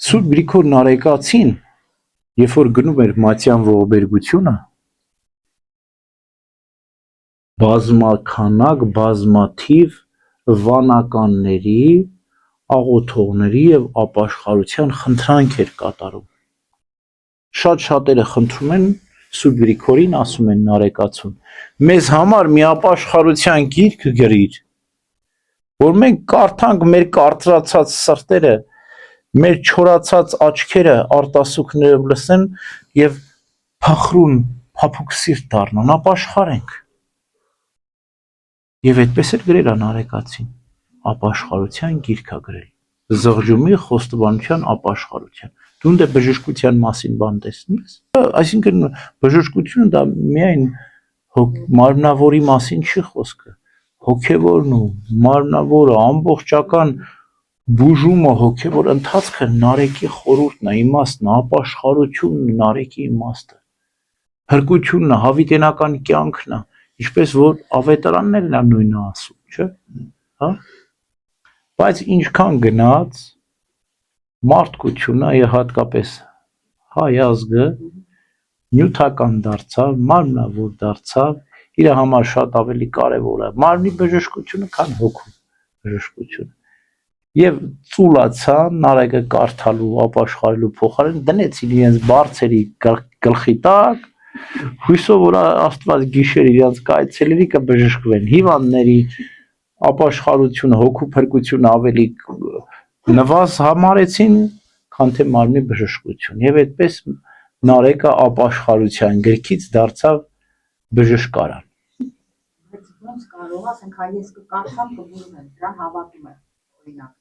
Սուրբ Գրիգոր Նարեկացին, երբ որ գնում էր Մատյան ողբերգությունը, բազմաքանակ, բազմաթիվ վանականների, աղոթողների եւ ապաշխարության խնդրանք էր կատարում։ Շատ շատերը խնդրում են Սուրբ Գրիգորին, ասում են Նարեկացուն, մեզ համար մի ապաշխարության գիրք գրիր, որ մենք կարդանք մեր կարծրացած սրտերը, մեր չորացած աչքերը արտասուքներով լսեն եւ փախրուն, փափուկ սիրտ դառնան, ապաշխարենք։ Եվ այդպես էլ գրել է Նարեկացին, ապաշխարության գիրք է գրել, զղջումի խոստովանության ապաշխարության։ Դու դե բժշկության մասին բան տեսնես։ Այսինքն բժշկությունը դա միայն մարմնավորի մասին չի խոսքը, հոգևորն ու մարմնավորը ամբողջական բուժումը, հոգևոր ընթացքը Նարեկի խորհուրդն է, իմաստն է, ապաշխարությունն է Նարեկի իմաստը, հրկությունն է, հավիտենական կյանքն է, ինչպես որ ավետարաններն է նույնը ասում, չէ՞, հա։ Բայց ինչքան գնաց մարդկությունը եւ հատկապես հայ ազգը նյութական դարձավ, մարմնավոր դարձավ, իր համար շատ ավելի կարևոր է մարմնի բժշկությունը, քան հոգու բժշկությունը։ Եվ ծուլացան Նարեկը կարդալու, ապաշխարելու փոխարեն դնեցին իրենց բարձերի գլխի տակ, հույսով որ Աստված գիշեր իրենց կայցելերի կբժշկվեն, հիվանդների ապաշխարությունը, հոգու փրկությունը ավելի նվազ համարեցին, քան թե մարմնի բժշկություն։ Եվ այդպես Նարեկը ապաշխարության գրքից դարձավ բժշկարան։ Բայց ոնց կարող ասենք, հայ ես կկարդամ կբուժում եմ, դրան հավատում եմ, օրինակ,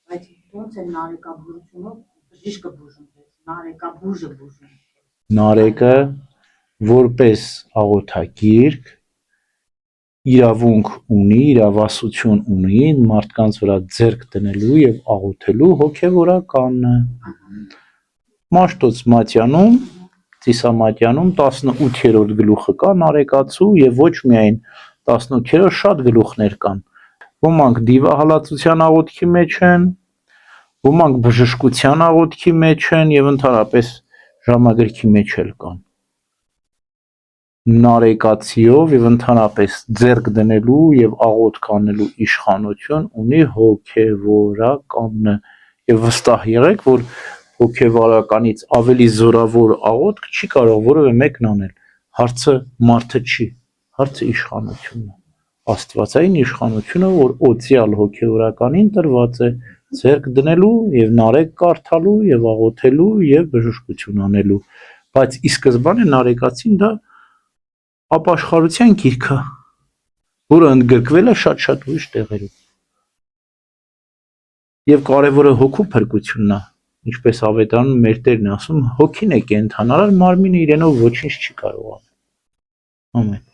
բայց ոնց է Նարեկաբուժությունով բժիշկը բուժում, Նարեկաբուժը բուժում։ Նարեկը որպես աղոթագիրք իրավունք ունի, իրավասություն ունի մարդկանց վրա ձեռք դնելու եւ աղոթելու հոգեվորականը։ Մաշտոց Մատյանում, Ծիսամատյանում 18-րդ գլուխը կա Նարեկացու եւ ոչ միայն 18-րդ, շատ գլուխներ կան։ Ոմանք դիվահալածության աղոթքի մեջ են, ոմանք բժշկության աղոթքի մեջ են եւ ընդհանրապես ժամագրքի մեջ էլ կան։ Նարեկացիով եւ ընդհանրապես ձեռք դնելու եւ աղոթք անելու իշխանություն ունի հոգեվորականը եւ վստահ եղեք, որ հոգեվորականից ավելի զորավոր աղոթք չի կարող որևէ մեկն անել։ Հարցը մարդը չի, հարցը իշխանությունն է, աստվածային իշխանությունը, որ օծյալ հոգեվորականին տրված է ձեռք դնելու եւ Նարեկ կարդալու եւ աղոթելու եւ բժշկություն անելու, բայց ի սկզբանե Նարեկացին դա ապաշխարության գիրքը, որը ընդգրկվել է շատ ուրիշ տեղերում։ Եվ կարևորը հոգու փրկությունն է, ինչպես ավետարանում մեր Տերն է ասում, հոգին է կենդանարար, մարմինը իրենով ոչինչ չի կարող անել։ Ամեն։